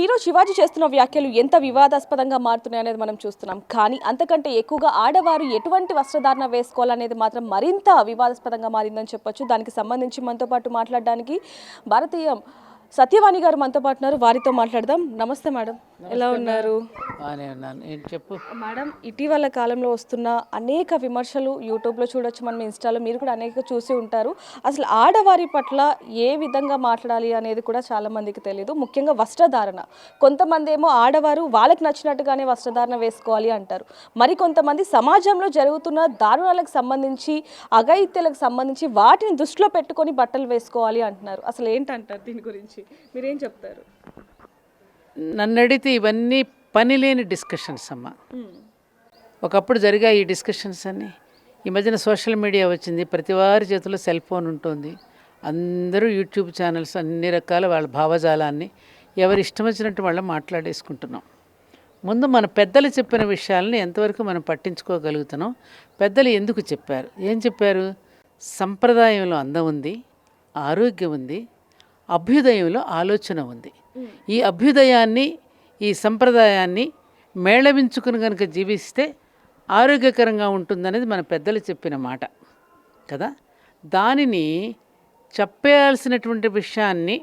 Hero Shivaji చేస్తున్న వ్యాఖ్యలు ఎంత వివాదాస్పదంగా మారుతున్నాయనేది మనం చూస్తున్నాం. కానీ అంతకంటే ఎక్కువగా ఆడవారు ఎటువంటి వస్త్రధారణ వేసుకోవాలనేది మాత్రం మరింత వివాదాస్పదంగా మారిందని చెప్పొచ్చు. దానికి సంబంధించి మనతో పాటు మాట్లాడడానికి భారతీయ సత్యవాణి గారు మనతో పాటు ఉన్నారు. వారితో మాట్లాడదాం. నమస్తే మేడం, ఎలా ఉన్నారు? చెప్పు మేడం, ఇటీవల కాలంలో వస్తున్న అనేక విమర్శలు యూట్యూబ్లో చూడొచ్చు, మనం ఇన్స్టాలో మీరు కూడా అనేక చూసి ఉంటారు. అసలు ఆడవారి పట్ల ఏ విధంగా మాట్లాడాలి అనేది కూడా చాలా మందికి తెలియదు. ముఖ్యంగా వస్త్రధారణ, కొంతమంది ఏమో ఆడవారు వాళ్ళకి నచ్చినట్టుగానే వస్త్రధారణ వేసుకోవాలి అంటారు. మరి కొంతమంది సమాజంలో జరుగుతున్న దారుణాలకు సంబంధించి, అఘాయిత్యాలకు సంబంధించి వాటిని దృష్టిలో పెట్టుకొని బట్టలు వేసుకోవాలి అంటున్నారు. అసలు ఏంటంటారు దీని గురించి, మీరేం చెప్తారు? నన్ను అడిగితే ఇవన్నీ పని లేని డిస్కషన్స్ అమ్మ. ఒకప్పుడు జరిగా ఈ డిస్కషన్స్ అన్నీ. ఈ మధ్యన సోషల్ మీడియా వచ్చింది, ప్రతి వారి చేతిలో సెల్ ఫోన్ ఉంటుంది. అందరూ యూట్యూబ్ ఛానల్స్ అన్ని రకాల వాళ్ళ భావజాలాన్ని ఎవరి ఇష్టం వచ్చినట్టు వాళ్ళు మాట్లాడేసుకుంటున్నాం. ముందు మన పెద్దలు చెప్పిన విషయాలని ఎంతవరకు మనం పట్టించుకోగలుగుతున్నాం, పెద్దలు ఎందుకు చెప్పారు, ఏం చెప్పారు? సంప్రదాయంలో అందం ఉంది, ఆరోగ్యం ఉంది, అభ్యుదయంలో ఆలోచన ఉంది. ఈ అభ్యుదయాన్ని, ఈ సంప్రదాయాన్ని మేళవించుకుని కనుక జీవిస్తే ఆరోగ్యకరంగా ఉంటుందనేది మన పెద్దలు చెప్పిన మాట కదా. దానిని చెప్పాల్సినటువంటి విషయాన్ని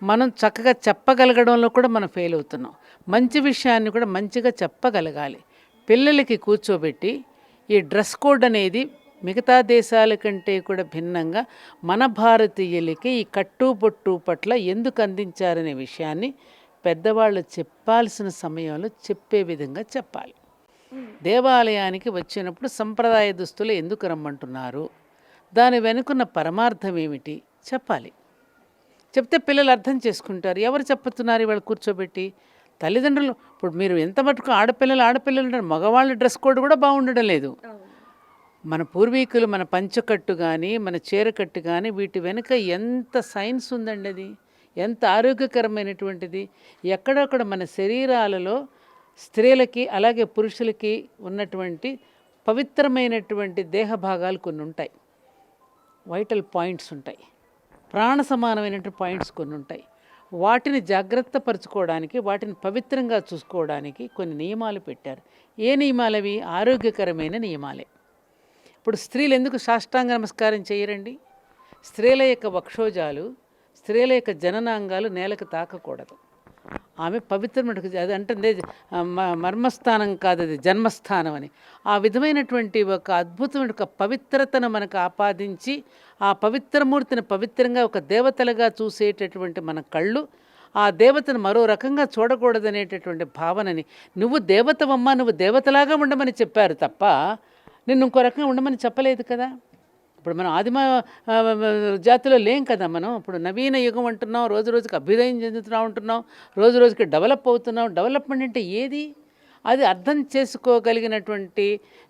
మనం చక్కగా చెప్పగలగడంలో కూడా మనం ఫెయిల్ అవుతున్నాం. మంచి విషయాన్ని కూడా మంచిగా చెప్పగలగాలి. పిల్లలకి కూర్చోబెట్టి ఈ డ్రెస్ కోడ్ అనేది మిగతా దేశాల కంటే కూడా భిన్నంగా మన భారతీయులకి ఈ కట్టుబొట్టు పట్ల ఎందుకు అందించారనే విషయాన్ని పెద్దవాళ్ళు చెప్పాల్సిన సమయంలో చెప్పే విధంగా చెప్పాలి. దేవాలయానికి వచ్చినప్పుడు సంప్రదాయ దుస్తులు ఎందుకు రమ్మంటున్నారు, దాని వెనుకున్న పరమార్థం ఏమిటి చెప్పాలి. చెప్తే పిల్లలు అర్థం చేసుకుంటారు. ఎవరు చెప్పుతున్నారు ఇవాళ కూర్చోబెట్టి? తల్లిదండ్రులు. ఇప్పుడు మీరు ఎంత మటుకు ఆడపిల్లలు అంటారు, మగవాళ్ళ డ్రెస్ కోడ్ కూడా బాగుండడం లేదు. మన పూర్వీకులు మన పంచకట్టు కానీ మన చీరకట్టు కానీ వీటి వెనుక ఎంత సైన్స్ ఉందండి, అది ఎంత ఆరోగ్యకరమైనటువంటిది. ఎక్కడొక్కడ మన శరీరాలలో స్త్రీలకి అలాగే పురుషులకి ఉన్నటువంటి పవిత్రమైనటువంటి దేహ భాగాలు కొన్ని ఉంటాయి, వైటల్ పాయింట్స్ ఉంటాయి, ప్రాణ సమానమైనటువంటి పాయింట్స్ కొన్ని ఉంటాయి. వాటిని జాగ్రత్త పరచుకోవడానికి, వాటిని పవిత్రంగా చూసుకోవడానికి కొన్ని నియమాలు పెట్టారు. ఏ నియమాలు అవి? ఆరోగ్యకరమైన నియమాలే. ఇప్పుడు స్త్రీలు ఎందుకు సాష్టాంగ నమస్కారం చేయరండి? స్త్రీల యొక్క వక్షోజాలు, స్త్రీల యొక్క జననాంగాలు నేలకు తాకకూడదు. ఆమె పవిత్రమైన, అది అంటే మర్మస్థానం కాదు, అది జన్మస్థానం అని. ఆ విధమైనటువంటి ఒక అద్భుతమైన ఒక పవిత్రతను మనకు ఆపాదించి, ఆ పవిత్రమూర్తిని పవిత్రంగా ఒక దేవతలుగా చూసేటటువంటి మన కళ్ళు ఆ దేవతను మరో రకంగా చూడకూడదనేటటువంటి భావనని, నువ్వు దేవతవమ్మ, నువ్వు దేవతలాగా ఉండమని చెప్పారు తప్ప నిన్ను ఇంకో రకంగా ఉండమని చెప్పలేదు కదా. ఇప్పుడు మనం ఆదిమ జాతిలో లేం కదా. మనం ఇప్పుడు నవీన యుగం అంటున్నాం, రోజు రోజుకి అభ్యుదయం చెందుతున్నాం ఉంటున్నాం, రోజు రోజుకి డెవలప్ అవుతున్నాం. డెవలప్మెంట్ అంటే ఏది? అది అర్థం చేసుకోగలిగినటువంటి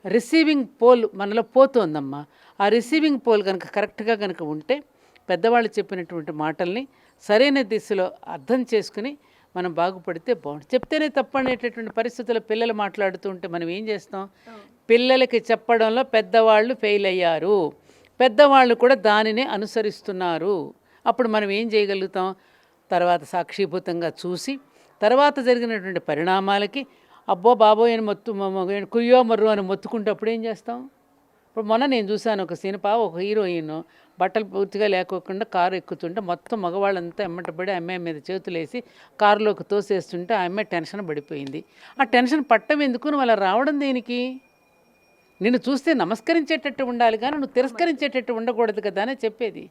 రిసీవింగ్ పోల్ మనలో పోతుందమ్మా. ఆ రిసీవింగ్ పోల్ కనుక కరెక్ట్గా కనుక ఉంటే, పెద్దవాళ్ళు చెప్పినటువంటి మాటల్ని సరైన దిశలో అర్థం చేసుకుని మనం బాగుపడితే బాగుంటుంది. చెప్తేనే తప్పనేటటువంటి పరిస్థితుల్లో పిల్లలు మాట్లాడుతూ ఉంటే మనం ఏం చేస్తాం? పిల్లలకి చెప్పడంలో పెద్దవాళ్ళు ఫెయిల్ అయ్యారు, పెద్దవాళ్ళు కూడా దానినే అనుసరిస్తున్నారు. అప్పుడు మనం ఏం చేయగలుగుతాం? తర్వాత సాక్షిభూతంగా చూసి తర్వాత జరిగినటువంటి పరిణామాలకి అబ్బో బాబోయ్ అని కుయ్యో మర్రు అని మొత్తుకుంటే అప్పుడు ఏం చేస్తాం? ఇప్పుడు మొన్న నేను చూశాను ఒక సినిమా, ఒక హీరోయిన్ బట్టలు పూర్తిగా లేకోకుండా కారు ఎక్కుతుంటే మొత్తం మగవాళ్ళంతా ఎమ్మటపడి అమ్మాయి మీద చేతులేసి కారులోకి తోసేస్తుంటే ఆ అమ్మాయి టెన్షన్ పడిపోయింది. ఆ టెన్షన్ పట్టం ఎందుకు? నువ్వు అలా రావడం దేనికి? నిన్ను చూస్తే నమస్కరించేటట్టు ఉండాలి కానీ నువ్వు తిరస్కరించేటట్టు ఉండకూడదు కదా అని చెప్పేది.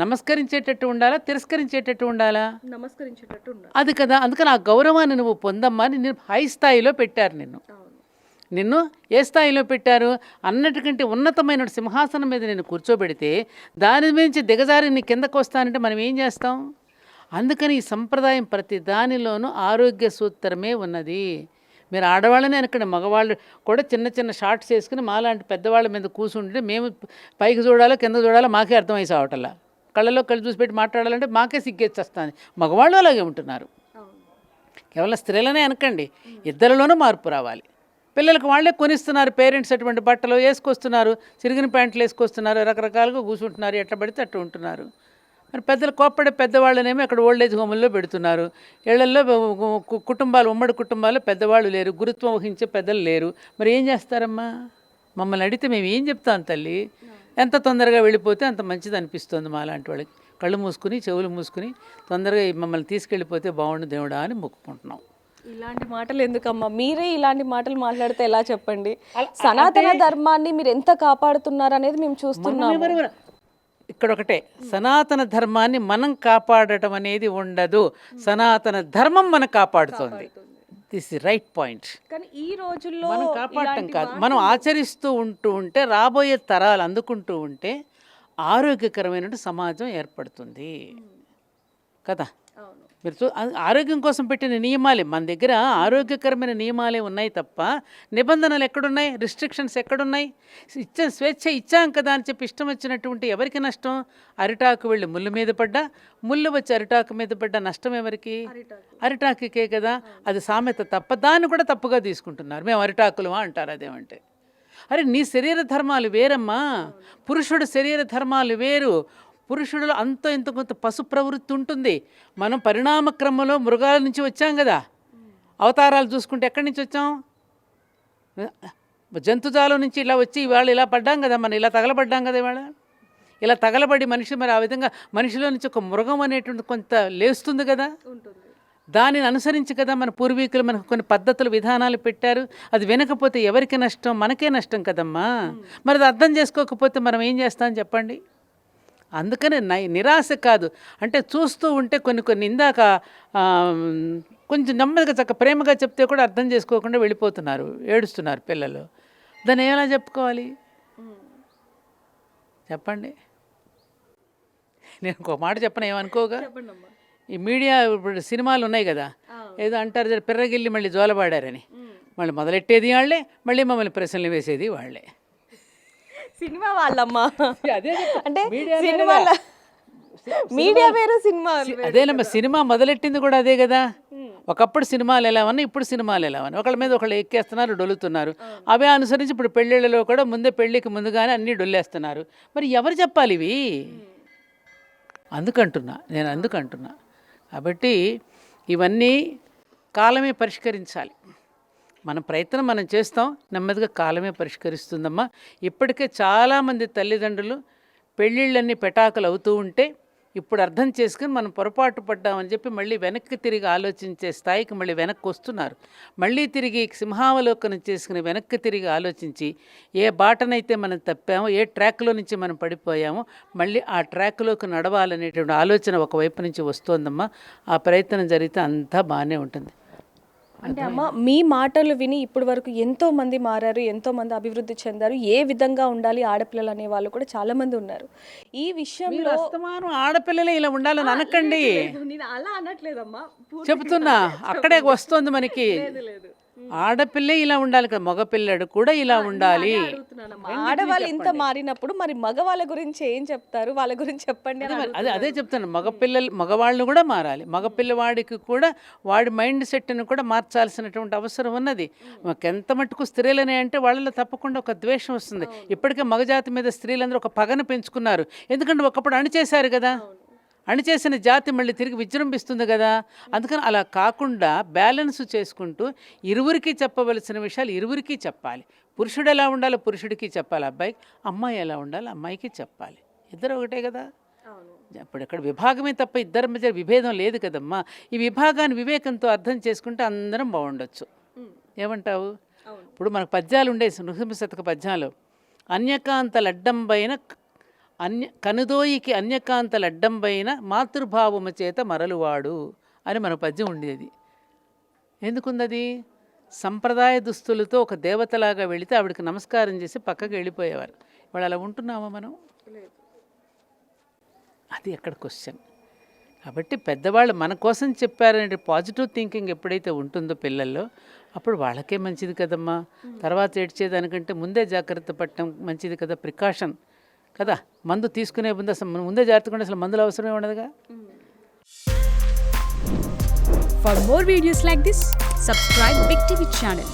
నమస్కరించేటట్టు ఉండాలా, తిరస్కరించేటట్టు ఉండాలా? నమస్కరించేటట్టు ఉండాలి. అది కదా. అందుకని ఆ గౌరవాన్ని నువ్వు పొందమ్మా. నిన్ను హై స్థాయిలో పెట్టారు. నిన్ను ఏ స్థాయిలో పెట్టారు? అన్నిటికంటే ఉన్నతమైన సింహాసనం మీద నేను కూర్చోబెడితే దాని నుంచి దిగజారి నీ కిందకు వస్తానంటే మనం ఏం చేస్తాం? అందుకని ఈ సంప్రదాయం ప్రతి దానిలోనూ ఆరోగ్య సూత్రమే ఉన్నది. మీరు ఆడవాళ్ళనే అనుకోండి, మగవాళ్ళు కూడా చిన్న చిన్న షార్ట్స్ వేసుకుని మాలాంటి పెద్దవాళ్ళ మీద కూర్చుంటే మేము పైకి చూడాలో కింద చూడాలో మాకే అర్థమై సావటల్లా. కళ్ళలో కళ్ళు చూసి పెట్టి మాట్లాడాలంటే మాకే సిగ్గేచ్చేస్తుంది. మగవాళ్ళు అలాగే ఉంటున్నారు. కేవలం స్త్రీలనే అనకండి, ఇద్దరిలోనూ మార్పు రావాలి. పిల్లలకు వాళ్ళే కొనిస్తున్నారు పేరెంట్స్, అటువంటి బట్టలు వేసుకొస్తున్నారు, చిరిగిన ప్యాంట్లు వేసుకొస్తున్నారు, రకరకాలుగా కూర్చుంటున్నారు, ఎట్లా పడితే అట్లా ఉంటున్నారు. మరి పెద్దలు కోప్పడే పెద్దవాళ్ళనేమో అక్కడ ఓల్డేజ్ హోముల్లో పెడుతున్నారు. ఇళ్లల్లో కుటుంబాలు, ఉమ్మడి కుటుంబాలు పెద్దవాళ్ళు లేరు, గురుత్వం వహించే పెద్దలు లేరు. మరి ఏం చేస్తారమ్మా? మమ్మల్ని అడిగితే మేము ఏం చెప్తాం తల్లి? ఎంత తొందరగా వెళ్ళిపోతే అంత మంచిది అనిపిస్తుంది మా లాంటి వాళ్ళకి. కళ్ళు మూసుకుని చెవులు మూసుకుని తొందరగా మమ్మల్ని తీసుకెళ్ళిపోతే బాగుండు దేవుడా అని మొక్కుకుంటున్నాం. ఇలాంటి మాటలు ఎందుకమ్మా? మీరే ఇలాంటి మాటలు మాట్లాడితే ఎలా చెప్పండి? సనాతన ధర్మాన్ని మీరు ఎంత కాపాడుతున్నారు అనేది మేము చూస్తున్నాము. ఇక్కడ ఒకటే, సనాతన ధర్మాన్ని మనం కాపాడటం అనేది ఉండదు, సనాతన ధర్మం మనం కాపాడుతుంది. This is right point. కానీ ఈ రోజుల్లో మనం కాపాడటం కాదు, మనం ఆచరిస్తూ ఉంటే రాబోయే తరాలు అందుకుంటూ ఉంటే ఆరోగ్యకరమైన సమాజం ఏర్పడుతుంది కదా. మీరు ఆరోగ్యం కోసం పెట్టిన నియమాలే మన దగ్గర, ఆరోగ్యకరమైన నియమాలే ఉన్నాయి తప్ప నిబంధనలు ఎక్కడున్నాయి? రిస్ట్రిక్షన్స్ ఎక్కడున్నాయి? స్వేచ్ఛ ఇచ్చాం కదా అని చెప్పి ఇష్టం వచ్చినటువంటి ఎవరికి నష్టం? అరిటాకు వెళ్ళి ముళ్ళు మీద పడ్డా, ముళ్ళు వచ్చి అరిటాకు మీద పడ్డా నష్టం ఎవరికి? అరిటాకుకే కదా. అది సామెత తప్ప, దాన్ని కూడా తప్పుగా తీసుకుంటున్నారు. మేము అరిటాకులమా అంటారు. అదేమంటే అరే నీ శరీర ధర్మాలు వేరమ్మా, పురుషుడు శరీర ధర్మాలు వేరు. పురుషుడిలో అంత ఇంత కొంత పశు ప్రవృత్తి ఉంటుంది. మనం పరిణామ క్రమంలో మృగాల నుంచి వచ్చాం కదా. అవతారాలు చూసుకుంటే ఎక్కడి నుంచి వచ్చాం? జంతుజాలం నుంచి ఇలా వచ్చి ఇవాళ ఇలా పడ్డాం కదా, మనం ఇలా తగలబడ్డాం కదా. ఇవాళ ఇలా తగలబడి మనిషి మరి ఆ విధంగా మనిషిలో నుంచి ఒక మృగం అనేటువంటి కొంత లేస్తుంది కదా. దానిని అనుసరించి కదా మన పూర్వీకులు మనకు కొన్ని పద్ధతులు విధానాలు పెట్టారు. అది వినకపోతే ఎవరికి నష్టం? మనకే నష్టం కదమ్మా. మరి అది అర్థం చేసుకోకపోతే మనం ఏం చేస్తాం చెప్పండి? అందుకని నిరాశ కాదు, అంటే చూస్తూ ఉంటే కొన్ని ఇందాక కొంచెం నెమ్మదిగా చక్క ప్రేమగా చెప్తే కూడా అర్థం చేసుకోకుండా వెళ్ళిపోతున్నారు, ఏడుస్తున్నారు పిల్లలు. దాన్ని ఎలా చెప్పుకోవాలి చెప్పండి? నేను ఒక మాట చెప్పను, ఏమనుకోగా. ఈ మీడియా ఇప్పుడు సినిమాలు ఉన్నాయి కదా, ఏదో అంటారు పిర్రగిల్లి మళ్ళీ జోలబాడారని. మళ్ళీ మొదలెట్టేది వాళ్ళే, మళ్ళీ మమ్మల్ని ప్రశ్నలు వేసేది వాళ్ళే. సినిమా వాళ్ళమ్మా, అదే అంటే మీడియా వేరు, సినిమా అదేనమ్మా. సినిమా మొదలెట్టింది కూడా అదే కదా. ఒకప్పుడు సినిమాలు ఎలా ఉన్నాయి, ఇప్పుడు సినిమాలు ఎలా ఉన్నాయి. ఒకళ్ళ మీద ఒకళ్ళు ఎక్కేస్తున్నారు, డొల్లుతున్నారు. అవే అనుసరించి ఇప్పుడు పెళ్ళిళ్ళలో కూడా ముందే పెళ్ళికి ముందుగానే అన్నీ డొల్లేస్తున్నారు. మరి ఎవరు చెప్పాలి ఇవి? నేను అందుకంటున్నా. కాబట్టి ఇవన్నీ కాలమే పరిష్కరించాలి. మన ప్రయత్నం మనం చేస్తాం, నెమ్మదిగా కాలమే పరిష్కరిస్తుందమ్మా. ఇప్పటికే చాలామంది తల్లిదండ్రులు పెళ్ళిళ్ళన్నీ పెటాకులు అవుతూ ఉంటే ఇప్పుడు అర్థం చేసుకుని మనం పొరపాటు పడ్డామని చెప్పి మళ్ళీ వెనక్కి తిరిగి ఆలోచించే స్థాయికి మళ్ళీ వెనక్కి వస్తున్నారు. మళ్ళీ తిరిగి సింహావలోకనం చేసుకుని వెనక్కి తిరిగి ఆలోచించి ఏ బాటనైతే మనం తప్పామో, ఏ ట్రాక్లో నుంచి మనం పడిపోయామో మళ్ళీ ఆ ట్రాక్లోకి నడవాలనేటువంటి ఆలోచన ఒకవైపు నుంచి వస్తోందమ్మా. ఆ ప్రయత్నం జరిగితే అంతా బాగానే ఉంటుంది. అంటే అమ్మ, మీ మాటలు విని ఇప్పటి వరకు ఎంతో మంది మారారు, ఎంతో మంది అభివృద్ధి చెందారు. ఏ విధంగా ఉండాలి ఆడపిల్లలు అనే వాళ్ళు కూడా చాలా మంది ఉన్నారు. ఈ విషయంలో అస్తమానం ఆడపిల్లలే ఇలా ఉండాలని అనకండి. నేను అలా అనట్లేదమ్మా, చెప్తున్నా అక్కడే వస్తుంది మనకి. ఆడపిల్లే ఇలా ఉండాలి కదా, మగపిల్లడు కూడా ఇలా ఉండాలి. ఆడవాళ్ళు ఇంత మారినప్పుడు మరి మగవాళ్ళ గురించి ఏం చెప్తారు? వాళ్ళ గురించి చెప్పండి. అదే చెప్తాను. మగవాళ్ళు కూడా మారాలి. మగపిల్లవాడికి కూడా వాడి మైండ్ సెట్ని కూడా మార్చాల్సినటువంటి అవసరం ఉన్నది. ఎంత మటుకు స్త్రీలనే అంటే వాళ్ళలో తప్పకుండా ఒక ద్వేషం వస్తుంది. ఇప్పటికే మగజాతి మీద స్త్రీలందరూ ఒక పగను పెంచుకున్నారు. ఎందుకంటే ఒకప్పుడు అణిచేశారు కదా. అణిచేసిన జాతి మళ్ళీ తిరిగి విజృంభిస్తుంది కదా. అందుకని అలా కాకుండా బ్యాలెన్స్ చేసుకుంటూ ఇరువురికి చెప్పవలసిన విషయాలు ఇరువురికి చెప్పాలి. పురుషుడు ఎలా ఉండాలో పురుషుడికి చెప్పాలి, అబ్బాయికి. అమ్మాయి ఎలా ఉండాలో అమ్మాయికి చెప్పాలి. ఇద్దరు ఒకటే కదా. అప్పుడు ఇక్కడ విభాగమే తప్ప ఇద్దరి మధ్య విభేదం లేదు కదమ్మా. ఈ విభాగాన్ని వివేకంతో అర్థం చేసుకుంటే అందరం బాగుండొచ్చు. ఏమంటావు? ఇప్పుడు మనకు పద్యాలు ఉండేసి నృసింహ శతక పద్యాలు, అన్యకాంతలడ్డంబైన కనుదోయికి అన్యకాంతలడ్డంబైన మాతృభావము చేత మరలువాడు అని మన పద్యం ఉండేది. ఎందుకుందది? సంప్రదాయ దుస్తులతో ఒక దేవతలాగా వెళితే ఆవిడకి నమస్కారం చేసి పక్కకి వెళ్ళిపోయేవారు. వాళ్ళు అలా ఉంటున్నామా మనం? అది ఎక్కడ క్వశ్చన్. కాబట్టి పెద్దవాళ్ళు మన కోసం చెప్పారనే పాజిటివ్ థింకింగ్ ఎప్పుడైతే ఉంటుందో పిల్లల్లో, అప్పుడు వాళ్ళకే మంచిది కదమ్మా. తర్వాత ఏడ్చేదానికంటే ముందే జాగ్రత్త పడటం మంచిది కదా, ప్రికాషన్ కదా. మందు తీసుకునే ముందు అసలు ముందే జాగ్రత్తగా అసలు మందులు అవసరమే ఉండదుగా. For more videos like this, subscribe Big TV channel.